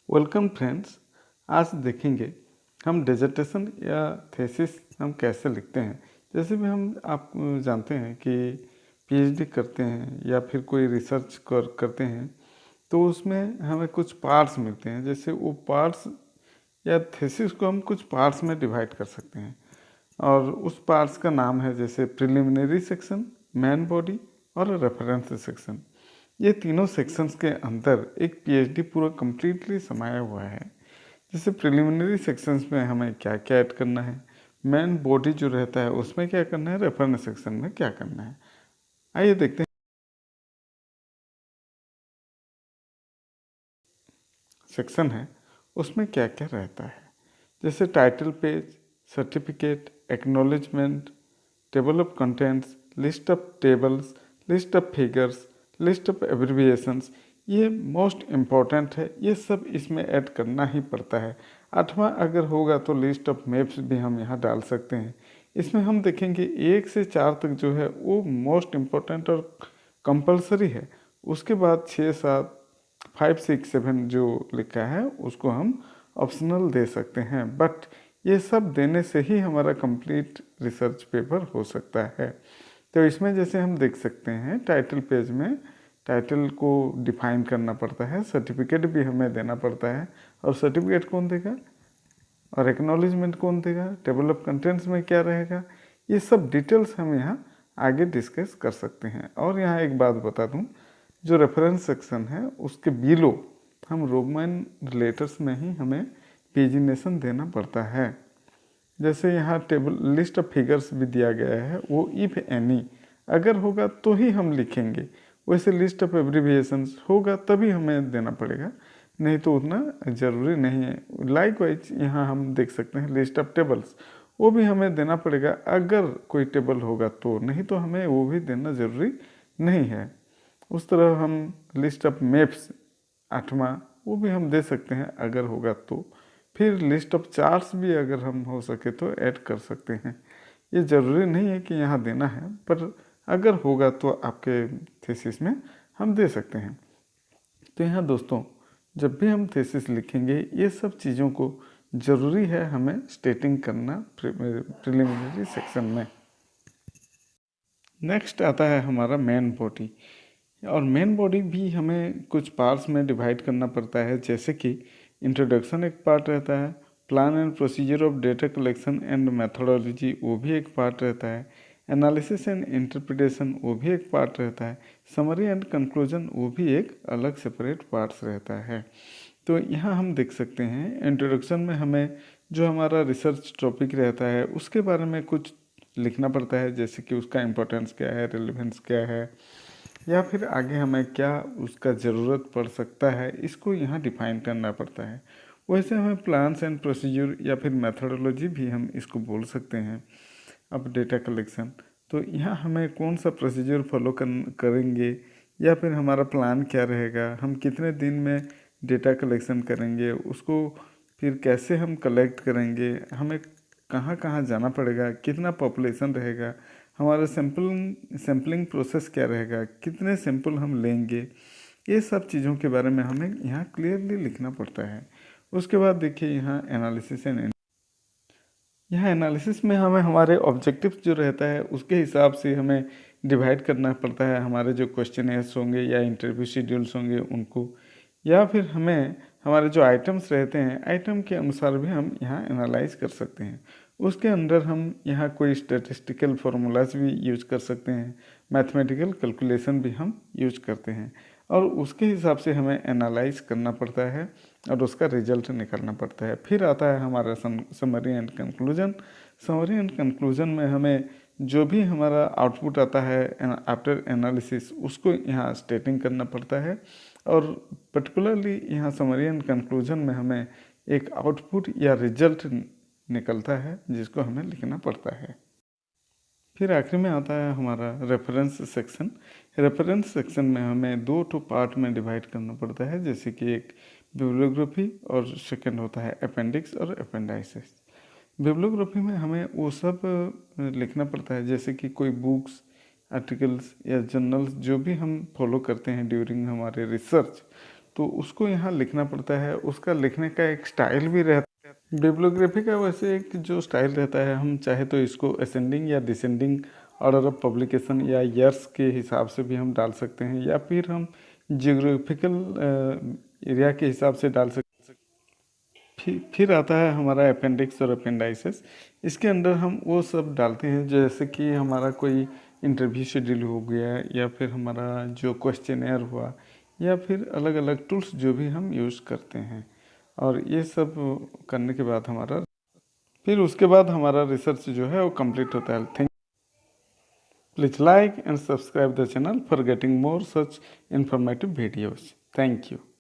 Welcome friends. आज देखेंगे हम डिसर्टेशन या थीसिस हम कैसे लिखते हैं। जैसे भी हम आप जानते हैं कि पीएचडी करते हैं या फिर कोई रिसर्च करते हैं तो उसमें हमें कुछ पार्ट्स मिलते हैं। जैसे वो पार्ट्स या थीसिस को हम कुछ पार्ट्स में डिवाइड कर सकते हैं और उस पार्ट्स का नाम है जैसे प्रिलिमिनरी सेक्शन, मेन बॉडी और रेफरेंस सेक्शन। ये तीनों सेक्शंस के अंदर एक पीएचडी पूरा कम्प्लीटली समाया हुआ है। जैसे प्रिलिमिनरी सेक्शंस में हमें क्या क्या ऐड करना है, मेन बॉडी जो रहता है उसमें क्या करना है, रेफरेंस सेक्शन में क्या करना है। आइए देखते हैं सेक्शन है उसमें क्या क्या रहता है। जैसे title page, certificate, acknowledgement, table of contents, list of tables, list of figures, list of abbreviations, ये मोस्ट इम्पॉर्टेंट है। ये सब इसमें ऐड करना ही पड़ता है। 8वां अगर होगा तो लिस्ट ऑफ मैप्स भी हम यहाँ डाल सकते हैं। इसमें हम देखेंगे 1 से 4 तक जो है वो मोस्ट इम्पॉर्टेंट और कंपलसरी है। उसके बाद 6, 7, 5, 6, 7 जो लिखा है उसको हम ऑप्शनल दे सकते हैं। बट ये सब देने से ही हमारा कंप्लीट रिसर्च पेपर हो सकता है। तो इसमें जैसे हम देख सकते हैं टाइटल पेज में टाइटल को डिफाइन करना पड़ता है, सर्टिफिकेट भी हमें देना पड़ता है और सर्टिफिकेट कौन देगा और एक्नॉलेजमेंट कौन देगा, टेबल ऑफ कंटेंट्स में क्या रहेगा, ये सब डिटेल्स हम यहाँ आगे डिस्कस कर सकते हैं। और यहाँ एक बात बता दूँ, जो रेफरेंस सेक्शन है उसके बिलो हम रोमन लेटर्स में ही हमें पेजिनेशन देना पड़ता है। जैसे यहाँ टेबल लिस्ट ऑफ फिगर्स भी दिया गया है, वो इफ एनी अगर होगा तो ही हम लिखेंगे। वैसे लिस्ट ऑफ एब्रिविएशंस होगा तभी हमें देना पड़ेगा, नहीं तो उतना ज़रूरी नहीं है। लाइकवाइज यहाँ हम देख सकते हैं लिस्ट ऑफ टेबल्स, वो भी हमें देना पड़ेगा अगर कोई टेबल होगा तो, नहीं तो हमें वो भी देना ज़रूरी नहीं है। उस तरह हम लिस्ट ऑफ मैप्स 8वां वो भी हम दे सकते हैं अगर होगा तो। फिर लिस्ट ऑफ चार्ट्स भी अगर हम हो सके तो ऐड कर सकते हैं। ये ज़रूरी नहीं है कि यहाँ देना है, पर अगर होगा तो आपके थीसिस में हम दे सकते हैं। तो यहाँ दोस्तों जब भी हम थीसिस लिखेंगे ये सब चीज़ों को ज़रूरी है हमें स्टेटिंग करना प्रिलिमिनरी सेक्शन में। नेक्स्ट आता है हमारा मेन बॉडी, और मेन बॉडी भी हमें कुछ पार्ट्स में डिवाइड करना पड़ता है। जैसे कि इंट्रोडक्शन एक पार्ट रहता है, plan and procedure of data collection and methodology वो भी एक पार्ट रहता है, एनालिसिस एंड इंटरप्रिटेशन वो भी एक पार्ट रहता है, समरी एंड कंक्लूजन वो भी एक अलग सेपरेट पार्ट्स रहता है। तो यहाँ हम देख सकते हैं इंट्रोडक्शन में हमें जो हमारा रिसर्च टॉपिक रहता है उसके बारे में कुछ लिखना पड़ता है, जैसे कि उसका इम्पोर्टेंस क्या है, रिलेवेंस क्या है, या फिर आगे हमें क्या उसका ज़रूरत पड़ सकता है, इसको यहाँ डिफाइन करना पड़ता है। वैसे हमें प्लान्स एंड प्रोसीजर या फिर मेथोडोलॉजी भी हम इसको बोल सकते हैं। अब डेटा कलेक्शन, तो यहाँ हमें कौन सा प्रोसीजर फॉलो करेंगे या फिर हमारा प्लान क्या रहेगा, हम कितने दिन में डेटा कलेक्शन करेंगे, उसको फिर कैसे हम कलेक्ट करेंगे, हमें कहाँ कहाँ जाना पड़ेगा, कितना पॉपुलेशन रहेगा, हमारा सैम्पलिंग प्रोसेस क्या रहेगा, कितने सैंपल हम लेंगे, ये सब चीज़ों के बारे में हमें यहाँ क्लियरली लिखना पड़ता है। उसके बाद देखिए यहाँ एनालिसिस एंड यहाँ एनालिसिस में हमें हमारे ऑब्जेक्टिव्स जो रहता है उसके हिसाब से हमें डिवाइड करना पड़ता है। हमारे जो क्वेश्चनर्स होंगे या इंटरव्यू शेड्यूल्स होंगे उनको, या फिर हमें हमारे जो आइटम्स रहते हैं आइटम के अनुसार भी हम यहाँ एनालाइज कर सकते हैं। उसके अंदर हम यहाँ कोई स्टैटिस्टिकल फार्मूलाज भी यूज कर सकते हैं, मैथमेटिकल कैलकुलेशन भी हम यूज करते हैं और उसके हिसाब से हमें एनालाइज करना पड़ता है और उसका रिजल्ट निकालना पड़ता है। फिर आता है हमारा summary and conclusion. Summary and conclusion में हमें जो भी हमारा आउटपुट आता है आफ्टर एनालिसिस उसको यहाँ स्टेटिंग करना पड़ता है, और पर्टिकुलरली यहाँ समरी एंड कंक्लूजन में हमें एक आउटपुट या रिजल्ट निकलता है जिसको हमें लिखना पड़ता है। फिर आखिर में आता है हमारा रेफरेंस सेक्शन। रेफरेंस सेक्शन में हमें 2 पार्ट में डिवाइड करना पड़ता है, जैसे कि एक बिब्लियोग्राफी और सेकंड होता है अपेंडिक्स और अपेंडाइसिस। बिब्लियोग्राफी में हमें वो सब लिखना पड़ता है, जैसे कि कोई बुक्स, आर्टिकल्स या जर्नल्स जो भी हम फॉलो करते हैं ड्यूरिंग हमारे रिसर्च, तो उसको यहाँ लिखना पड़ता है। उसका लिखने का एक स्टाइल भी रहता है। बिब्लियोग्राफी का वैसे एक जो स्टाइल रहता है, हम चाहे तो इसको असेंडिंग या डिसेंडिंग ऑर्डर ऑफ पब्लिकेशन या ईयर्स के हिसाब से भी हम डाल सकते हैं, या फिर हम जियोग्राफिकल एरिया के हिसाब से डाल सकते हैं। फिर आता है हमारा अपेंडिक्स और अपेंडाइसिस। इसके अंदर हम वो सब डालते हैं जैसे कि हमारा कोई इंटरव्यू शेड्यूल हो गया, या फिर हमारा जो क्वेश्चनेयर हुआ, या फिर अलग अलग टूल्स जो भी हम यूज़ करते हैं। और ये सब करने के बाद फिर उसके बाद हमारा रिसर्च जो है वो कंप्लीट होता है। Thank please like and subscribe the channel for getting more such informative videos. Thank you.